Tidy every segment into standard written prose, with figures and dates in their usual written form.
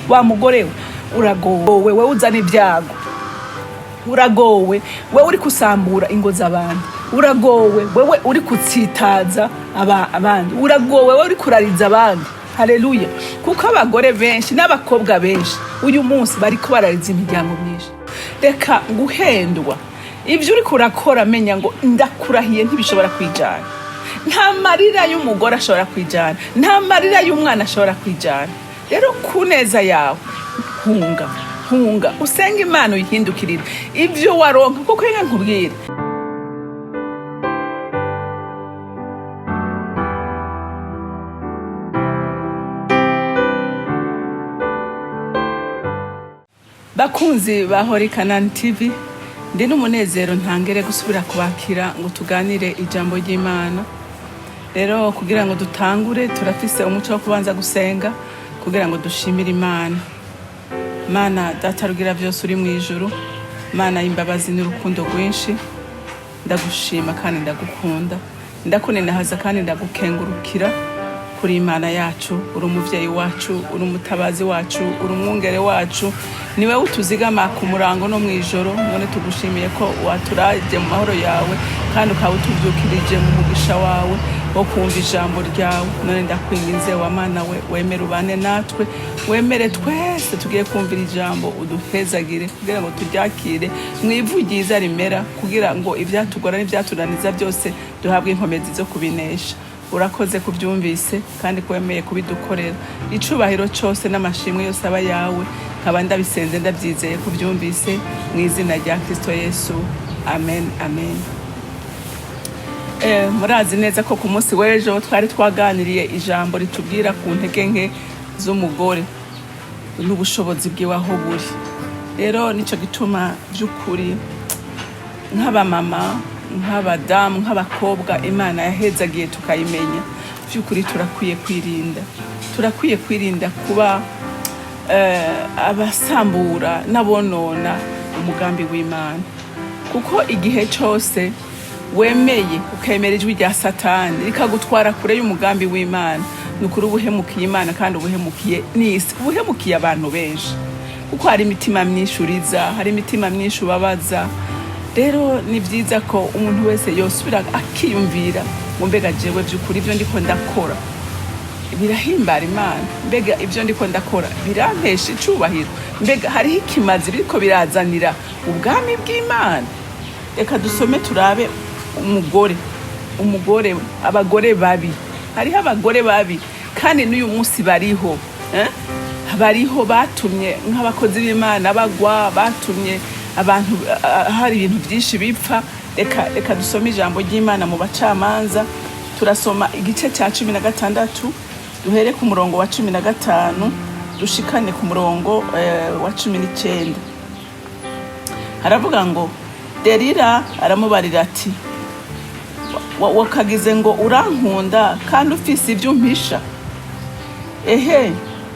wa mugore we uragowe, wewe uzana ibyago, uragowe wewe uri kusambura ingo z'abandi, uragowe wewe uri kutsitaza abandi, uragowe wewe uri kurariza abandi. Haleluya. Kuko abagore benshi n'abakobwa benshi uyu munsi bariko barariza imiryango myinshi. Reka guhendwa, ibyo uri kurakora menya ngo ndakurahiye ntibishobora kwijana. Nta marira y'umugore ashobora kwijana, nta marira y'umwana ashobora kwijana. Rero kuneza yawe hunga usenga Imana uyihindukirire ibyo waronka, kuko yenga nkubwire bakunzi bahori Kanani TV, ndi n'umunezero ntangere gusubira kubakira ngo tuganire ijambo ry'Imana. Rero kugira ngo dutangure turafise umuco wo kubanza gusenga kugira ngo dushimire Imana. Mana data rugira byose uri mu ijuru, Mana y'imbabazi n'urukundo rwinshi, ndagushima kandi ndagukunda, ndakunenahaza kandi ndagukengurukira kuri Imana yacu. Uri umuvyeyi wacu, uri umutabazi wacu, uri umwungere wacu, niwe utuzigama ku murango no mu ijoro. None tugushimiye ko waturaje mu mahoro yawe kandi ukawutuvyukirije mu mugisha wawe wo kumva ijambo ryawe. None ndakwinginze wa Mana we, wemere ubane natwe, wemere twese tugiye kumvira ijambo, uduhezagire kugira ngo turyakire mwivu ryiza rimera, kugira ngo ivyatugora n'ivyatunaniza byose duhabwe inkomezi zo kubinesha. Urakoze kubyumvise kandi kwemeye kubidukorera. Icubahiro cyose n'amashimwe yose aba yawe, nkaba ndabisenze ndabyizeye kubyumvise mu izina rya Kristo Yesu, amen amen. Murazi neza ko ku munsi w'ejo twari twaganiriye ijambo ritubwira ku ntege nke z'umugore n'ubushobozi bwiwe aho buri. Rero nico gituma by'ukuri nk'abamama, nk'abadamu, nk'abakobwa Imana yahezagiye tukayimenya, by'ukuri turakwiye kwirinda kuba abasambura n'abonona umugambi w'Imana. Kuko igihe cyose wemeye ukemera ijwi rya Satani rikagutwara kure y'umugambi w'Imana, nukuri ubuhemukiye Imana kandi ubuhemukiye n'isi, ubuhemukiye abantu benshi. Kuko hari imitima myinshi uriza, hari imitima myinshi ubabaza. Rero ni byiza ko umuntu wese yosubira akiyumvira ngo mbega jewe by'ukuri ibyo ndiko ndakora birahimbara Imana, mbega ibyo ndiko ndakora birampesha icubahiro, mbega hariho ikimazi biriko birazanira ubwami bw'Imana. Reka dusome turabe umugore abagore babi. Hariho abagore babi kandi n'uyu munsi bariho, bariho batumye nk'abakozi b'Imana bagwa, batumye abantu hari ibintu byinshi bipfa. Reka dusome ijambo ry'Imana mu Bacamanza, turasoma igice cya 16 duhere ku murongo wa 15 dushikane ku murongo wa 19. Haravuga ngo DELILA aramubarira ati, wakagize ngo urankunda kandi ufise ibyo umpisha, ehe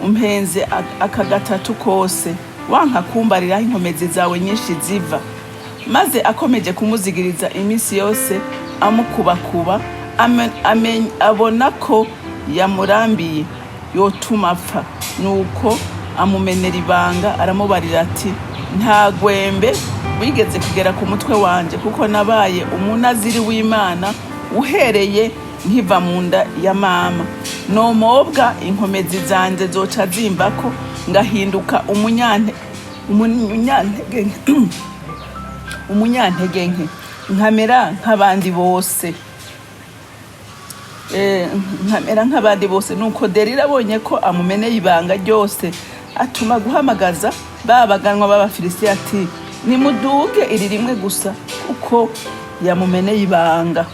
umpenze aka gatatu kose, wanka kumbariraho inkomezi zawe nyinshi ziva. Maze akomeje kumuzigiriza iminsi yose amukubakuba, abona ko yamurambiye yotuma apfa. Nuko amumenera ibanga, aramubarira ati, nta gwembe wigeze kugera ku mutwe wanje, kuko nabaye umunaziri w'Imana uhereye nkiva mu nda ya mama. Nomobwa inkomezi zanje zoca zimbako, ngahinduka umunyantege nke, nkamera nk'abandi bose. Nuko DELILA abonye ko amumeneye ibanga ryose, atuma guhamagaza babaganwa b'Abafilisitiya ati, nimuduge iri rimwe gusa, kuko yamumeneye ibanga.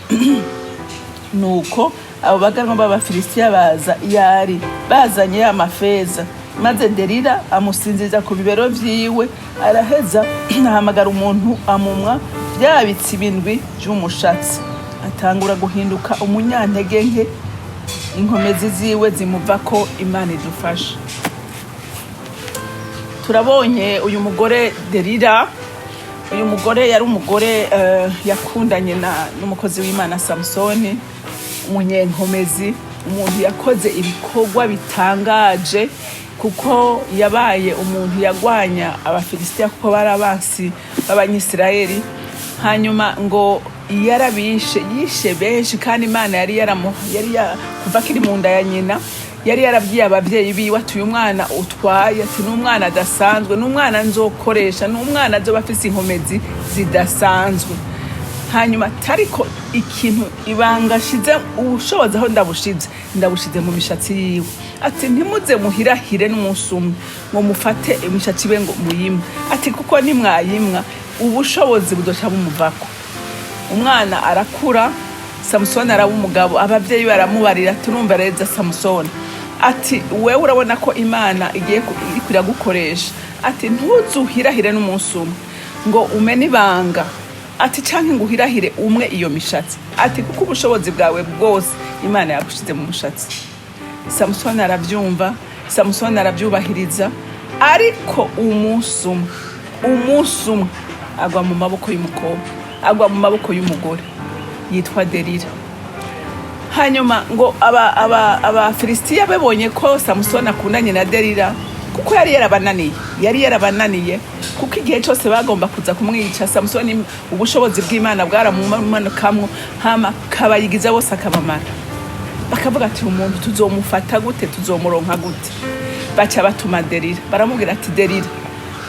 Nuko abo baganwa b'Abafilisitiya baza yari bazanye ya mafeza, maze DELILA amusinziza ku bibero vyiwe, araheza ahamagara umuntu amumwa bya bitsi bindwi by'umushatsi, atangura guhinduka umunyantege nke, inkomezi ziwe zimuva ko. Imana idufasha. Turabonye uyu mugore DELILA. Uyu mugore yari umugore yakundanye n'umukozi w'Imana Samsoni, umunyenkomezi, umuntu yakoze ibikorwa bitangaje kuko yabaye umuntu yagwanya abafilisitiya kuko bari abansi b'abanyisirayeli. Hanyuma ngo yarabishe, yishe benshi, kandi Imana kuva akiri mu nda ya nyina yari yarabwiye ababyeyi biwe ati uyu mwana utwaye ati n'umwana adasanzwe, n'umwana nzokoresha, n'umwana azoba afise inkomezi zidasanzwe. Hanyuma tariko ikintu ibanga shize ubushobozi aho ndabushize mu mishatsi yiwe. Ati ntimuze muhirahire n'umunsi umwe ngo mufate imishatsi ibe ngo muyimwe. Ati kuko nimwayimwa ubushobozi budoca bumuvako. Umwana arakura, Samusoni araba umugabo, ababyeyi baramubarira ati urumva reza Samusoni, ati wewe urabona ko Imana igiye iragukoresha, ati ntuzuhirahire n'umunsi umwe ngo umene ibanga, ati canke ngo uhirahire umwe iyo mishatsi, ati kuko ubushobozi bwawe bwose Imana yagushize mu mushatsi. Samusoni arabyumva, Samusoni arabyubahiriza, ariko umunsi umwe agwa mu maboko y'umukobwa, agwa mu maboko y'umugore yitwa DELILA. Hanyuma ngo abafilisitiya babonye ko Samusoni akundanye na DELILA, kuko yari yarabananiye, kuko igihe cyose bagomba kuza kumwica Samusoni ubushobozi bw'Imana bwaramumanukamwo, hama kabayigiza bose akabamara. Bakavuga ati umuntu tuzomufata gute, tuzomuronka gute? Baca batuma DELILA, baramubwira ati DELILA,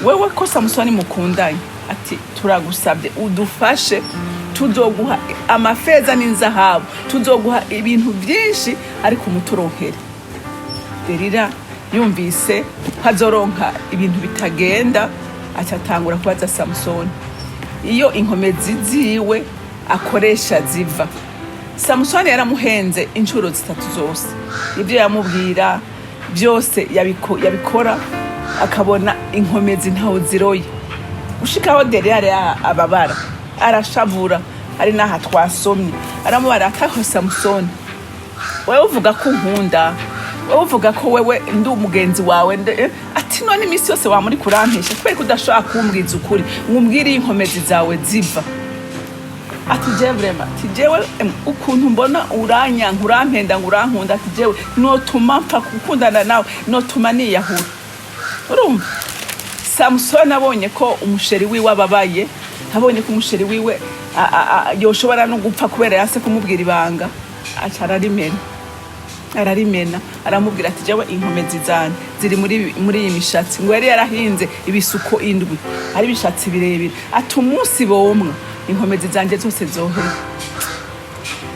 wewe ko Samusoni mukundanye, ati turagusabye udufashe, tuzoguha amafeza n'inzahabu, tuzoguha ibintu byinshi, ariko umuturonkere. DELILA yumvise hazoronka ibintu bitagenda, acatangura kubaza Samusoni iyo inkomezi ziwe akoresha ziva. Samusoni yaramuhenze inshuro 3 zose, ibyo yamubwira byose yabikora, akabona inkomezi ntaho ziroye. Ushikaho DELILA ababara, arashavura, ari naha twasomye, aramubara ataho Samusoni, wewe uvuga ko nkunda, wewe uvuga ko wewe ndi umugenzi wawe, ati none imisi yose wa muri kurantisha kubera kudashobora kumbwiza ukuri, ngumbwire inkomezi zawe ziva. Ati je vraiment, ati jewe ukuntu mbona uranyanka, urampenda, ngurankunda, ati jewe notuma mpfa gukundana nawe, notuma niyahura. Urumva Samusoni abonye ko umusheri wiwe ababaye, abonye ko umusheri wiwe yoshobora no gupfa kubera yase kumubwira ibanga, aca ararimena, aramubwira ati jewe inkomezi zanje ziri muri iyi mishatsi. Ngo yari yarahinze ibisuko 7, ari bishatsi birebire, ati umunsi bomwe inkomezi zanje zose zohera.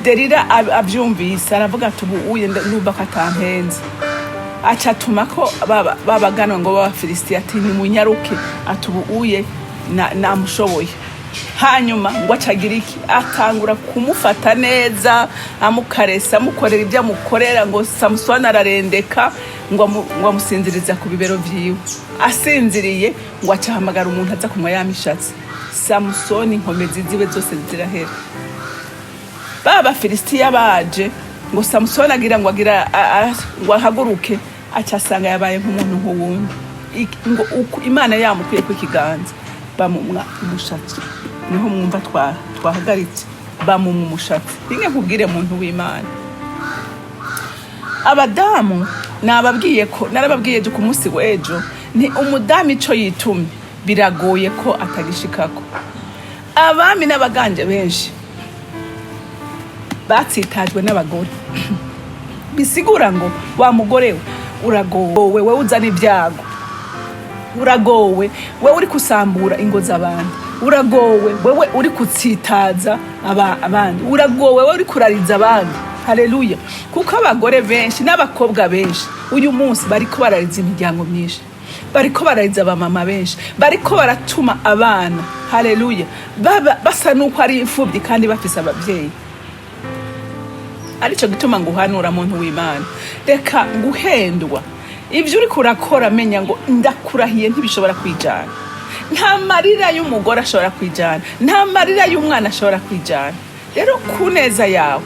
DELILA abyumvise, aravuga ati ubu uye ndumva ko atampenze. Aca atuma ko babaganwa ngo b'abafilisitiya ati nimunyaruke, ati ubu uye namushoboye. Hanyuma ngo acagira iki, atangura kumufata neza, amukaresa, amukorera ibyo amukorera. Ngo Samusoni ararendeka, ngo amusinziriza ku bibero vyiwe. Asinziriye ngo acahamagara umuntu aza kumwa ya mishatsi. Samusoni inkomezi ziwe zose zirahera. Abafilisitiya baje, ngo Samusoni agira ngo ahaguruke, acasanga yabaye nk'umuntu nk'uwundi. Ngo Imana yamukuye ku kiganza, bamumwa umushatsi. Niho mwumva twahagaritse, bamumwa umushatsi. Binge nkubwire muntu w'Imana, abadamu narababwiye ku munsi w'ejo, ni umudamu ico yitumye biragoye ko atagishikako. Abami n'abaganje benshi batsitajwe n'abagore. Bisigura ngo wa mugore we uragowe, wewe uzana ibyago, uragowe wewe uri kusambura ingo z'abandi, uragowe wewe uri kutsitaza abandi, uragowe wewe uri kurariza abandi. Haleluya. Kuko abagore benshi n'abakobwa benshi uyu munsi bariko barariza imiryango myinshi, bariko barariza abamama benshi, bariko baratuma abana, haleluya, basa nuko ari imfubyi kandi bafise ababyeyi. Arico gituma nguhanura muntu w'Imana, reka guhendwa. Ibyo uri kurakora menya ngo ndakurahiye ntibishobora kwijana. Nta marira y'umugore ashobora kwijana, nta marira y'umwana ashobora kwijana. Rero kuneza yawe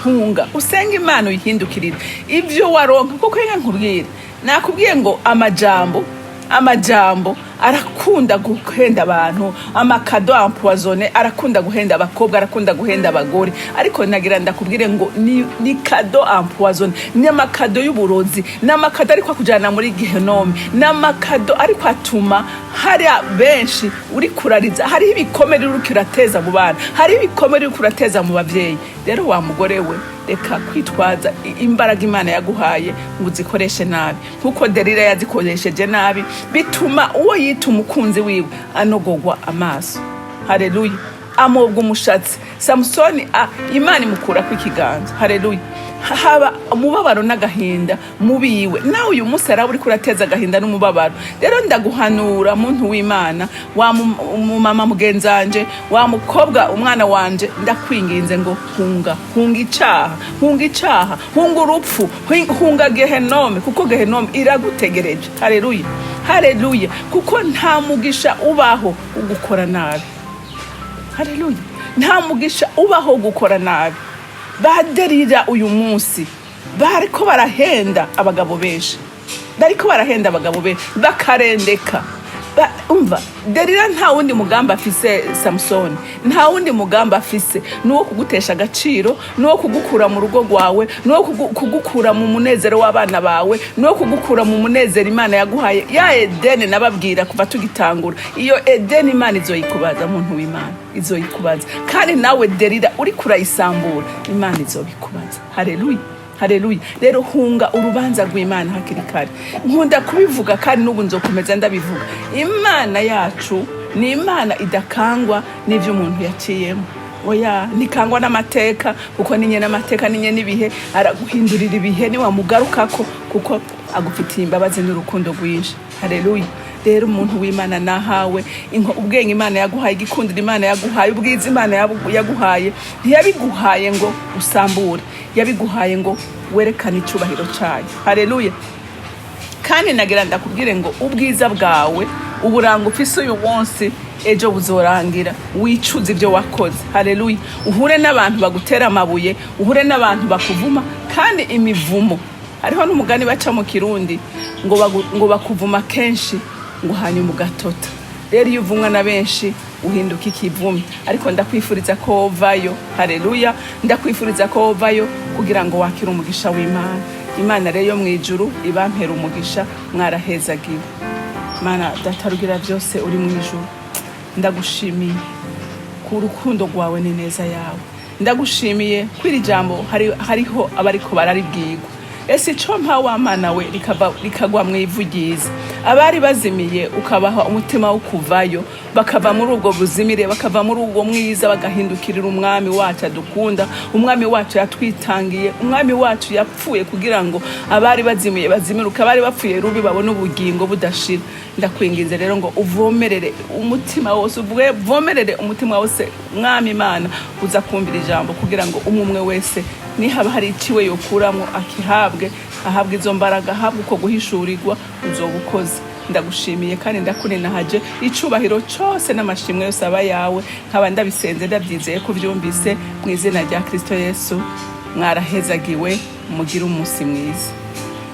hunga usenga Imana uyihindukirire ibyo waronka. Kuko nkubwire, nakubwiye ngo amajambo amajambo arakunda guhenda abantu, amakado empoisonné arakunda guhenda abakobwa, arakunda guhenda abagore. Ariko nagira ndakubwire ngo ni kado empoisonné, ni amakado y'uburozi, ni amakado ariko kujana muri gihenome, ni amakado ariko atuma hari benshi uri kurariza, hari ibikomere uri kurateza mu bana, hari ibikomere uri kurateza mu bavyeyi. Rero wa mugore we, reka kwitwaza imbaraga Imana yaguhaye ngo uzikoreshe nabi, kuko Delila yazikoresheje nabi, bituma uwo yita umukunzi wiwe anogogwa amaso. Haleluya. Amobwa umushatsi. Samsoni Imana imukura ku ikiganza. Haleluya. Haba umubabaro n'agahinda mubiwe. Nawe uyu munsi ara uri kurateza agahinda n'umubabaro. Rero ndaguhanura muntu w'Imana, wa mama mugenzanje, wa mukobwa umwana wanje, ndakwinginze ngo hunga icaha, hunga urupfu, hunga gehenome, kuko gehenome iragutegereje. Haleluya. Haleluya. Kuko nta mugisha ubaho ugukora nabi. Haleluya. Nta mugisha ubaho gukora nabi. Badelila uyu munsi bariko barahenda abagabo benshi, bakarendeka. Umva, Delila nta wundi mugamba afise Samsoni, nta wundi mugamba afise nuwo kugutesha agaciro, nuwo kugukura mu rugo rwawe, nuwo kugukura mu munezero w'abana bawe, nuwo kugukura mu munezero Imana yaguhaye. Ya Edeni nababwira kuva tugitangura, iyo Edeni Imana izoyikubaza muntu w'Imana, izoyikubaza. Kandi nawe Delila uri kurayisambura, Imana izobikubaza. Haleluya. Haleluya. Rero hunga urubanza rw'Imana hakiri kare. Nkunda kubivuga kandi n'ubu nzokomeza ndabivuga. Imana yacu ni Imana idakangwa n'ivyo umuntu yaciyemo. Oya, nikangwa n'amateka, kuko ninye n'amateka, ninye n'ibihe, araguhindurira ibihe, ni wamugarukako kuko agufitiye imbabazi n'urukundo rwinshi. Haleluya. Rero umuntu w'Imana nahawe ubwenge Imana yaguhaye, igikundiro Imana yaguhaye, ubwiza Imana yaguhaye, ntiyabiguhaye ngo usambure, yabiguhaye ngo werekane icubahiro cyayo. Haleluya. Kandi nagira ndakubwire ngo ubwiza bwawe, uburanga ufise uyu munsi, ejo buzorangira wicuza ibyo wakoze. Haleluya. Uhure n'abantu bagutera amabuye, uhure n'abantu bakuvuma, kandi imivumo, hariho n'umugani baca mu Kirundi ngo bakuvuma kenshi ngo hanyuma ugatota. Rero iyo uvumwa na benshi uhinduka ikivumi, ariko ndakwifuriza ko wovayo. Haleluya. Ndakwifuriza ko wovayo kugira ngo wakire umugisha w'Imana. Imana rero mu ijuru ibampera umugisha, mwarahezagiwe. Mana datarugira byose uri mu ijuru, ndagushimiye ku rukundo rwawe n'ineza yawe. Ndagushimiye kwiri jambo hariho abariko bararibwirwa. Ese ico mpawa Mana we likagwa mwivugiza, abari bazimiye ukabaha umutima wo kuvayo, bakava muri ubwo buzimire, bakava muri ubwo mwiza, bagahindukirira umwami wacu adukunda, umwami wacu yatwitangiye, umwami wacu yapfuye kugira ngo abari bazimiye bazimiruka, abari bapfuye rubi babone ubugingo budashira. Ndakwinginze rero ngo uvomerere umutima wose, uvomerere umutima wose mwami Imana, uza kumvira ijambo kugira ngo umwe wese nihaba hari iciwe yokuramo ahabwe izo mbaraga, ahabwe uko guhishurirwa uzobukoze. Ndagushimiye kandi ndakuninahaje, icubahiro cyose n'amashimwe yose aba yawe, nkaba ndabisenze ndabyizeye ko byumvise mu izina rya Kristo Yesu. Mwarahezagiwe, mugire umunsi mwiza.